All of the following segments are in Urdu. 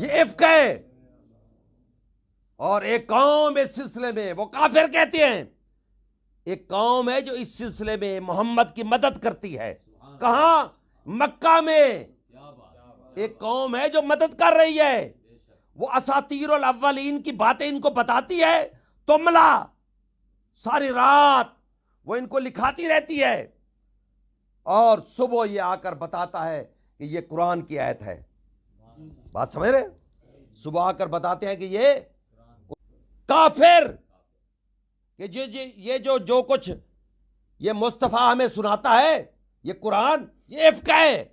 یہ افک ہے. اور ایک قوم اس سلسلے میں وہ کافر کہتے ہیں. ایک قوم ہے جو اس سلسلے میں محمد کی مدد کرتی ہے. کہاں؟ مکہ میں. ایک قوم ہے جو مدد کر رہی ہے. وہ اساطیر الاولین کی باتیں ان کو بتاتی ہے. تملا ساری رات وہ ان کو لکھاتی رہتی ہے اور صبح یہ آ کر بتاتا ہے کہ یہ قرآن کی آیت ہے. بات سمجھ رہے؟ صبح آ کر بتاتے ہیں کہ یہ کافر کہ یہ جو کچھ یہ مصطفیٰ ہمیں سناتا ہے یہ قرآن یہ افک ہے.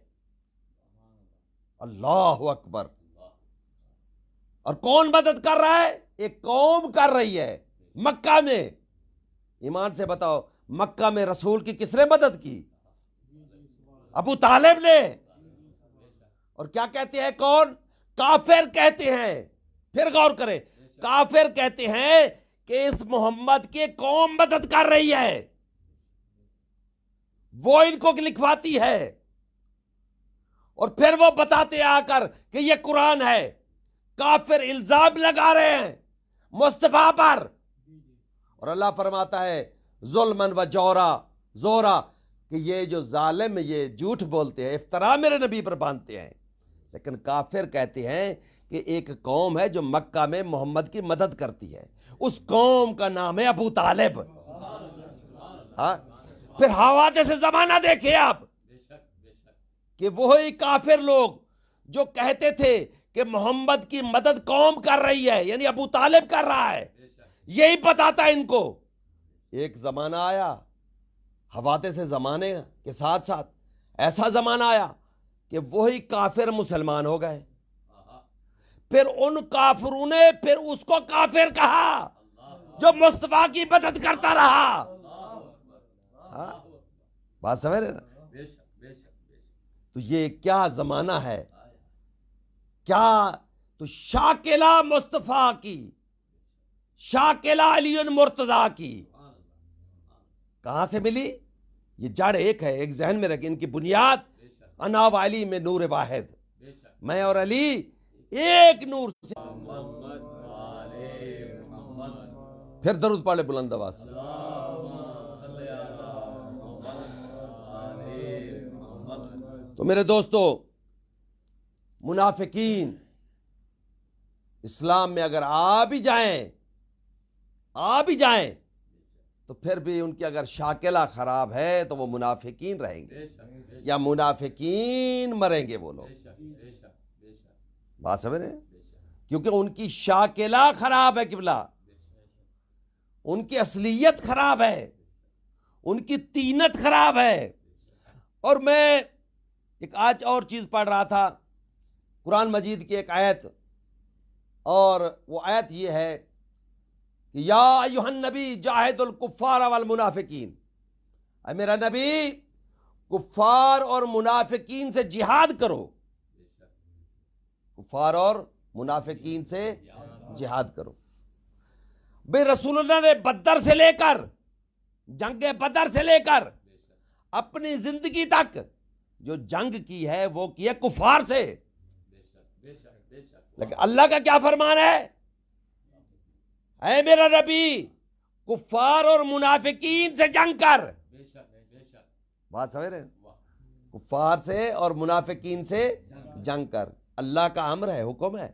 اللہ اکبر. اور کون مدد کر رہا ہے؟ ایک قوم کر رہی ہے مکہ میں. ایمان سے بتاؤ مکہ میں رسول کی کس نے مدد کی؟ ابو طالب نے. اور کیا کہتے ہیں؟ کون؟ کافر کہتے ہیں. پھر غور کریں. کافر کہتے ہیں کہ اس محمد کی قوم مدد کر رہی ہے. وہ ان کو لکھواتی ہے اور پھر وہ بتاتے آ کر کہ یہ قرآن ہے. کافر الزام لگا رہے ہیں مصطفیٰ پر. اور اللہ فرماتا ہے ظلمن و زورا کہ یہ جو ظالم یہ جھوٹ بولتے ہیں افترا میرے نبی پر باندھتے ہیں. لیکن کافر کہتے ہیں کہ ایک قوم ہے جو مکہ میں محمد کی مدد کرتی ہے. اس قوم کا نام ہے ابو طالب. ہاں پھر حوادث سے زمانہ دیکھیں آپ کہ وہی کافر لوگ جو کہتے تھے کہ محمد کی مدد قوم کر رہی ہے یعنی ابو طالب کر رہا ہے یہی بتاتا ہے ان کو. ایک زمانہ آیا حوادث سے زمانے کے ساتھ ساتھ ایسا زمانہ آیا کہ وہی کافر مسلمان ہو گئے. پھر ان کافروں نے پھر اس کو کافر کہا جو مصطفیٰ کی مدد کرتا رہا. بات سمجھ رہے نا؟ تو یہ کیا زمانہ ہے؟ کیا تو شاکلہ مصطفیٰ کی شاکلہ علی مرتضیٰ کی کہاں سے ملی؟ یہ جڑ ایک ہے. ایک ذہن میں رکھیں ان کی بنیاد انا و علی میں نور واحد. میں اور علی ایک نور سے. پھر درود پڑھ لے بلند آواز سے. تو میرے دوستو منافقین اسلام میں اگر آ بھی جائیں تو پھر بھی ان کی اگر شاکلہ خراب ہے تو وہ منافقین رہیں گے یا منافقین مریں گے وہ لوگ. بات سمجھ رہے ہیں؟ کیونکہ ان کی شاکلہ خراب ہے قبلہ. ان کی اصلیت خراب ہے. ان کی تینت خراب ہے. اور میں ایک آج اور چیز پڑھ رہا تھا قرآن مجید کی ایک آیت اور وہ آیت یہ ہے کہ یا ایھا النبی جاہد الکفار والمنافقین. اے میرا نبی کفار اور منافقین سے جہاد کرو. کفار اور منافقین سے جہاد کرو. بے رسول اللہ نے بدر سے لے کر جنگ بدر سے لے کر اپنی زندگی تک جو جنگ کی ہے وہ کی ہے کفار سے. لیکن اللہ کا کیا فرمان ہے؟ اے میرا نبی کفار اور منافقین سے جنگ کر. بات سمجھ رہے ہیں؟ کفار سے اور منافقین سے جنگ کر. اللہ کا امر ہے، حکم ہے،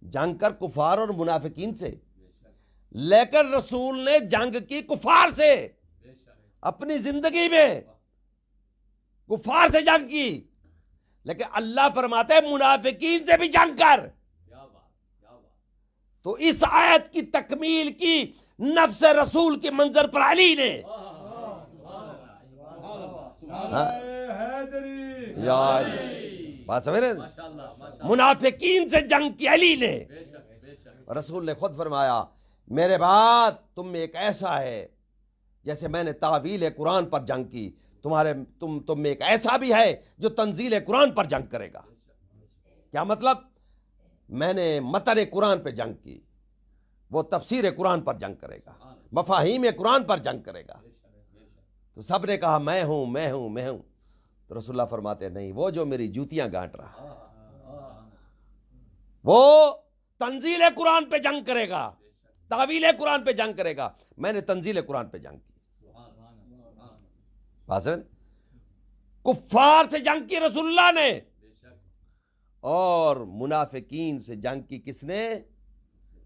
جنگ کر کفار اور منافقین سے. لیکن رسول نے جنگ کی کفار سے. اپنی زندگی میں کفار سے جنگ کی. لیکن اللہ فرماتا ہے منافقین سے بھی جنگ کر. تو اس آیت کی تکمیل کی نفس رسول کے منظر پر علی نے بات سمجھ رہے ہیں؟ منافقین سے جنگ کی علی نے. رسول نے خود فرمایا میرے بعد تم میں ایک ایسا ہے جیسے میں نے تعویل قرآن پر جنگ کی تم میں ایک ایسا بھی ہے جو تنزیل قرآن پر جنگ کرے گا. کیا مطلب؟ میں نے متن قرآن پہ جنگ کی، وہ تفسیر قرآن پر جنگ کرے گا، مفاہیم قرآن پر جنگ کرے گا. تو سب نے کہا میں ہوں میں ہوں میں ہوں. تو رسول اللہ فرماتے ہیں نہیں، وہ جو میری جوتیاں گانٹ رہا وہ تنزیل قرآن پہ جنگ کرے گا، تعویل قرآن پہ جنگ کرے گا. میں نے تنزیل قرآن پہ جنگ کی. حاضر کفار سے جنگ کی رسول اللہ نے، اور منافقین سے جنگ کی کس نے؟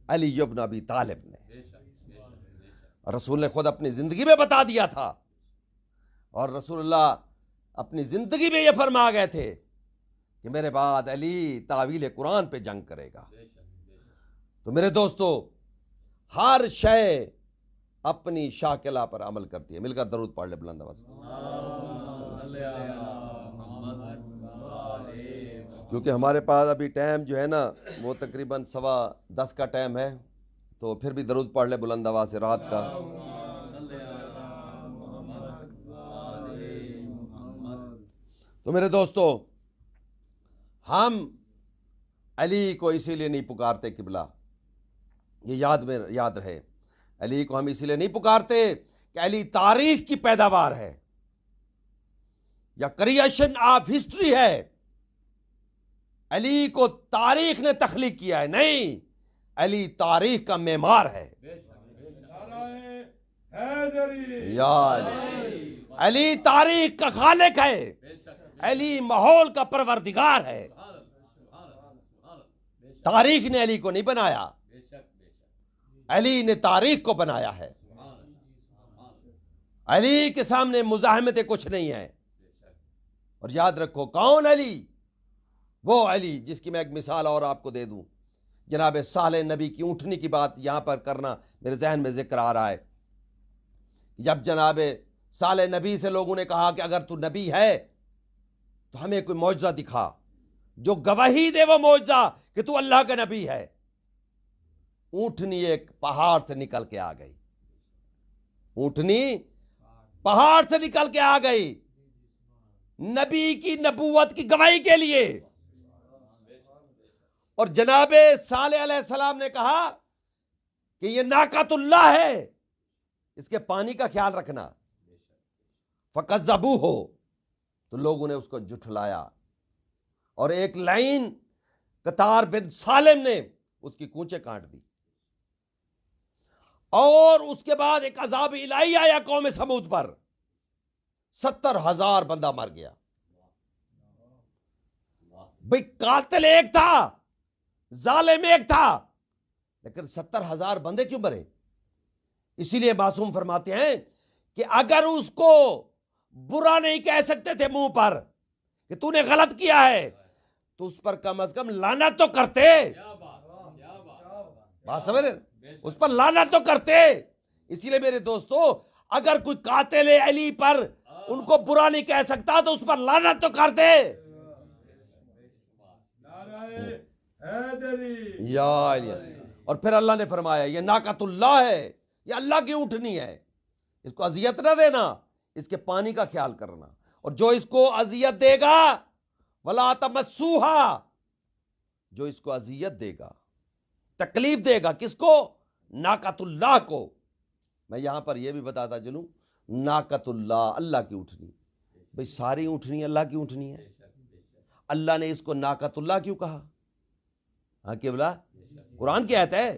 علی بن ابی طالب نے. رسول نے خود اپنی زندگی میں بتا دیا تھا، اور رسول اللہ اپنی زندگی میں یہ فرما گئے تھے کہ میرے بعد علی تعویل قرآن پہ جنگ کرے گا. تو میرے دوستو، ہر شے اپنی شاکلہ پر عمل کرتی ہے. مل کر درود پڑھ لے بلند آواز سے. کیونکہ ہمارے پاس ابھی ٹائم جو ہے نا وہ تقریباً 10:15 کا ٹائم ہے، تو پھر بھی درود پڑھ لے بلند آواز سے رات کا. تو میرے دوستو، ہم علی کو اسی لیے نہیں پکارتے قبلہ، یہ یاد رہے. علی کو ہم اسی لیے نہیں پکارتے کہ علی تاریخ کی پیداوار ہے یا کریشن آف ہسٹری ہے. علی کو تاریخ نے تخلیق کیا ہے، نہیں، علی تاریخ کا معمار ہے. یا علی تاریخ کا خالق ہے، علی ماحول کا پروردگار ہے. تاریخ نے علی کو نہیں بنایا، علی نے تاریخ کو بنایا ہے. علی کے سامنے مزاحمتیں کچھ نہیں ہیں. اور یاد رکھو، کون علی؟ وہ علی جس کی میں ایک مثال اور آپ کو دے دوں. جناب صالح نبی کی اونٹنی کی بات یہاں پر کرنا میرے ذہن میں ذکر آ رہا ہے. جب جناب صالح نبی سے لوگوں نے کہا کہ اگر تو نبی ہے تو ہمیں کوئی معجزہ دکھا جو گواہی دے وہ معجزہ کہ تو اللہ کا نبی ہے. اونٹنی ایک پہاڑ سے نکل کے آ گئی، اونٹنی پہاڑ سے نکل کے آ گئی نبی کی نبوت کی گواہی کے لیے. اور جناب صالح علیہ السلام نے کہا کہ یہ ناقۃ اللہ ہے، اس کے پانی کا خیال رکھنا. فَكَذَّبُوهُ، تو لوگوں نے اس کو جھٹلایا، اور ایک لائن قطار بن سالم نے اس کی کونچیں کاٹ دی. اور اس کے بعد ایک عذاب الہی آیا قوم سمود پر، 70,000 بندہ مر گیا. بھئی قاتل ایک تھا، ظالم ایک تھا، لیکن 70,000 بندے کیوں مرے؟ اسی لیے معصوم فرماتے ہیں کہ اگر اس کو برا نہیں کہہ سکتے تھے منہ پر کہ تو نے غلط کیا ہے، تو اس پر کم از کم لعنت تو کرتے. بات سمجھ رہے؟ اس پر لعنت تو کرتے. اسی لیے میرے دوستو، اگر کوئی قاتل علی پر ان کو برا نہیں کہہ سکتا تو اس پر لعنت تو کرتے. یا علی. اور پھر اللہ نے فرمایا یہ ناقۃ اللہ ہے، یہ اللہ کی اونٹنی ہے، اس کو اذیت نہ دینا، اس کے پانی کا خیال کرنا. اور جو اس کو اذیت دے گا وَلَا تَمَسُّوهَا، جو اس کو اذیت دے گا، تکلیف دے گا، کس کو؟ ناقۃ اللہ کو. میں یہاں پر یہ بھی بتاتا چلوں، ناقۃ اللہ، اللہ کی اونٹنی. بھئی ساری اونٹنی اللہ کی اونٹنی ہے. اللہ نے اس کو ناقۃ اللہ کیوں کہا؟ ہاں کہ بلا قرآن کی آیت ہے،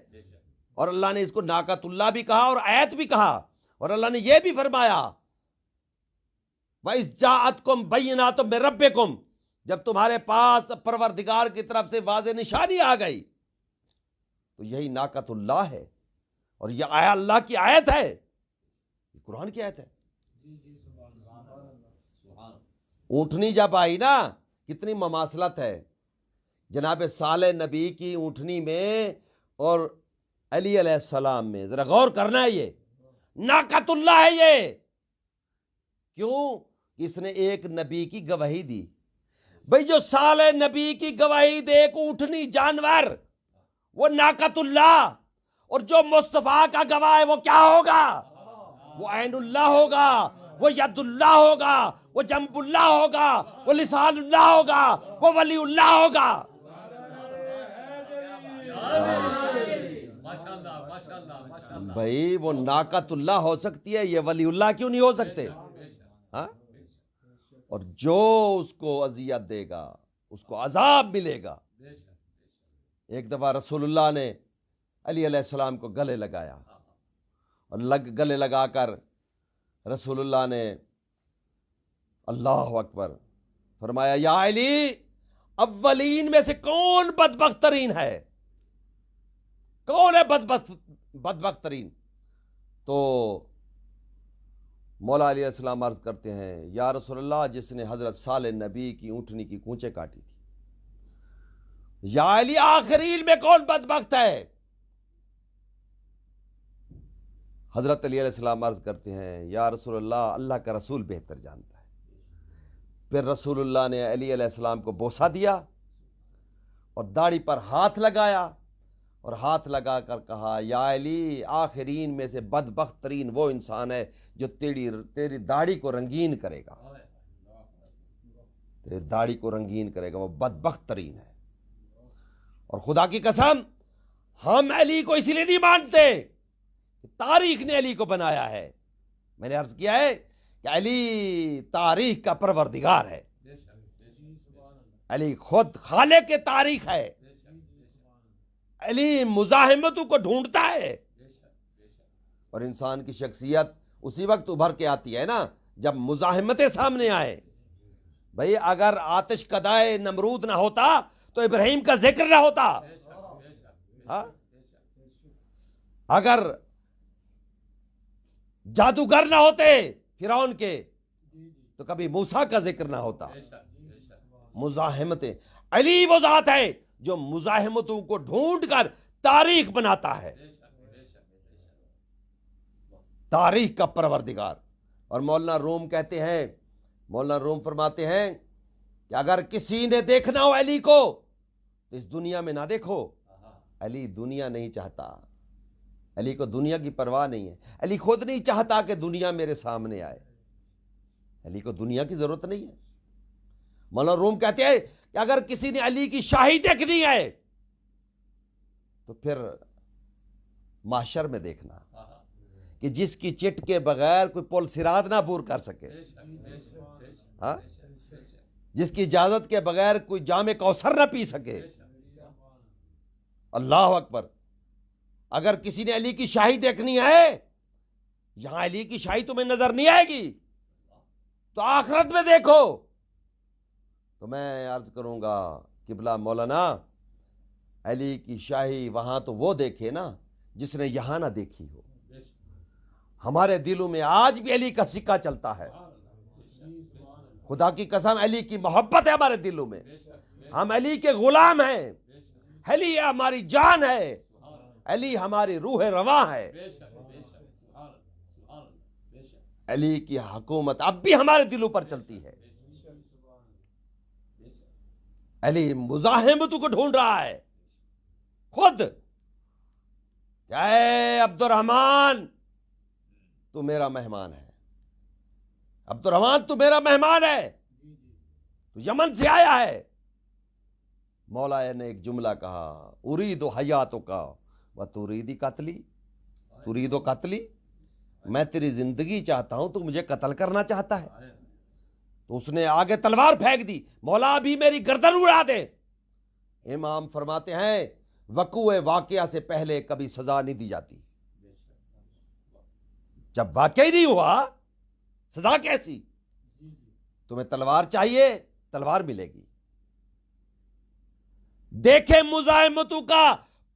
اور اللہ نے اس کو ناقۃ اللہ بھی کہا اور آیت بھی کہا. اور اللہ نے یہ بھی فرمایا وَإِذْ جَاءَتْكُمْ بَيِّنَاتٌ مِّن رَبِّكُمْ، جب تمہارے پاس پروردگار کی طرف سے واضح نشانی آ گئی، تو یہی ناقۃ اللہ ہے. اور یہ آیا اللہ کی آیت ہے، یہ قرآن کی آیت ہے. اونٹنی جب آئی نا، کتنی مماثلت ہے جناب صالح نبی کی اونٹنی میں اور علی علیہ السلام میں. ذرا غور کرنا ہے، یہ ناقۃ اللہ ہے. یہ کیوں؟ اس نے ایک نبی کی گواہی دی. بھئی جو صالح نبی کی گواہی دے ایک اونٹنی جانور، وہ ناقۃ اللہ. اور جو مصطفیٰ کا گواہ ہے وہ کیا ہوگا؟ وہ عین اللہ ہوگا، وہ ید اللہ ہوگا، وہ جنب اللہ ہوگا، وہ لسان اللہ ہوگا، وہ ولی اللہ ہوگا. بھائی وہ ناقۃ اللہ ہو سکتی ہے، یہ ولی اللہ کیوں نہیں ہو سکتے؟ ہاں؟ اور جو اس کو اذیت دے گا اس کو عذاب ملے گا. ایک دفعہ رسول اللہ نے علی علیہ السلام کو گلے لگایا اور گلے لگا کر رسول اللہ نے اللہ اکبر فرمایا یا علی اولین میں سے کون بدبخت ترین ہے؟ کون ہے بدبخت ترین؟ تو مولا علیہ السلام عرض کرتے ہیں یا رسول اللہ جس نے حضرت صالح نبی کی اونٹنی کی کونچیں کاٹی تھی۔ یا علی آخرین میں کون بدبخت ہے؟ حضرت علی علیہ السلام عرض کرتے ہیں یا رسول اللہ اللہ کا رسول بہتر جانتا ہے۔ پھر رسول اللہ نے علی علیہ السلام کو بوسہ دیا اور داڑھی پر ہاتھ لگایا اور ہاتھ لگا کر کہا یا علی آخرین میں سے بدبخت ترین وہ انسان ہے جو تیری داڑھی کو رنگین کرے گا، تیری داڑھی کو رنگین کرے گا، وہ بدبخت ترین ہے۔ اور خدا کی قسم ہم علی کو اس لیے نہیں مانتے کہ تاریخ نے علی کو بنایا ہے۔ میں نے عرض کیا ہے کہ علی تاریخ کا پروردگار ہے، علی خود خالق تاریخ ہے، علی مزاحمتوں کو ڈھونڈتا ہے۔ اور انسان کی شخصیت اسی وقت ابھر کے آتی ہے نا جب مزاحمتیں سامنے آئے۔ بھئی اگر آتش کدائے نمرود نہ ہوتا تو ابراہیم کا ذکر نہ ہوتا، اگر جادوگر نہ ہوتے فرعون کے تو کبھی موسیٰ کا ذکر نہ ہوتا۔ مزاحمتیں، علی وہ ذات ہے جو مزاحمتوں کو ڈھونڈ کر تاریخ بناتا ہے، تاریخ کا پروردگار۔ اور مولانا روم کہتے ہیں، مولانا روم فرماتے ہیں کہ اگر کسی نے دیکھنا ہو علی کو تو اس دنیا میں نہ دیکھو، علی دنیا نہیں چاہتا، علی کو دنیا کی پرواہ نہیں ہے، علی خود نہیں چاہتا کہ دنیا میرے سامنے آئے، علی کو دنیا کی ضرورت نہیں ہے۔ مولانا روم کہتے ہیں کہ اگر کسی نے علی کی شاہی دیکھنی ہے تو پھر محشر میں دیکھنا کہ جس کی چٹ کے بغیر کوئی پل صراط نہ عبور کر سکے، جس کی اجازت کے بغیر کوئی جام کوثر نہ پی سکے۔ اللہ اکبر۔ اگر کسی نے علی کی شاہی دیکھنی ہے، یہاں علی کی شاہی تمہیں نظر نہیں آئے گی تو آخرت میں دیکھو۔ تو میں عرض کروں گا قبلہ مولانا علی کی شاہی وہاں تو وہ دیکھے نا جس نے یہاں نہ دیکھی ہو۔ ہمارے دلوں میں آج بھی علی کا سکہ چلتا ہے، خدا کی قسم علی کی محبت ہے ہمارے دلوں میں، ہم علی کے غلام ہیں، علی ہماری جان ہے، علی ہماری روح رواں ہے، علی کی حکومت اب بھی ہمارے دلوں پر چلتی ہے۔ علی مزاحمتوں کو ڈھونڈ رہا ہے خود، اے عبد الرحمن تو میرا مہمان ہے، عبد الرحمن تو میرا مہمان ہے، تو یمن سے آیا ہے۔ مولا نے ایک جملہ کہا ارید حیاتک و ترید قتلی، ترید قتلی، میں تیری زندگی چاہتا ہوں تو مجھے قتل کرنا چاہتا ہے۔ تو اس نے آگے تلوار پھینک دی، مولا ابھی میری گردن اڑا دے۔ امام فرماتے ہیں وقوع واقعہ سے پہلے کبھی سزا نہیں دی جاتی، جب واقعہ ہی نہیں ہوا سزا کیسی؟ تمہیں تلوار چاہیے، تلوار ملے گی۔ دیکھیں مزاحمتوں کا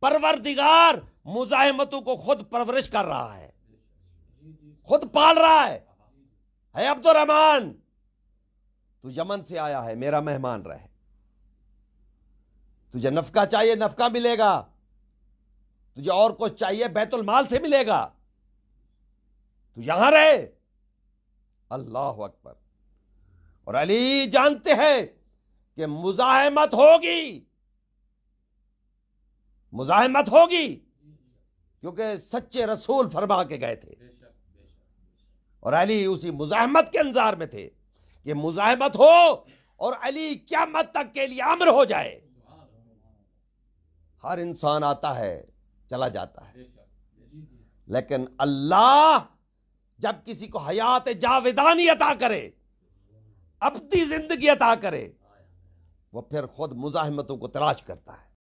پروردگار مزاحمتوں کو خود پرورش کر رہا ہے، خود پال رہا ہے۔ اے عبد الرحمن تو یمن سے آیا ہے، میرا مہمان رہے، تجھے نفقہ چاہیے نفقہ ملے گا، تجھے اور کچھ چاہیے بیت المال سے ملے گا، تو یہاں رہے۔ اللہ اکبر۔ اور علی جانتے ہیں کہ مزاحمت ہوگی، مزاحمت ہوگی، کیونکہ سچے رسول فرما کے گئے تھے، اور علی اسی مزاحمت کے انتظار میں تھے کہ مزاحمت ہو اور علی قیامت تک کے لیے امر ہو جائے۔ ہر انسان آتا ہے چلا جاتا ہے، لیکن اللہ جب کسی کو حیات جاودانی عطا کرے، ابدی زندگی عطا کرے، وہ پھر خود مزاحمتوں کو تلاش کرتا ہے۔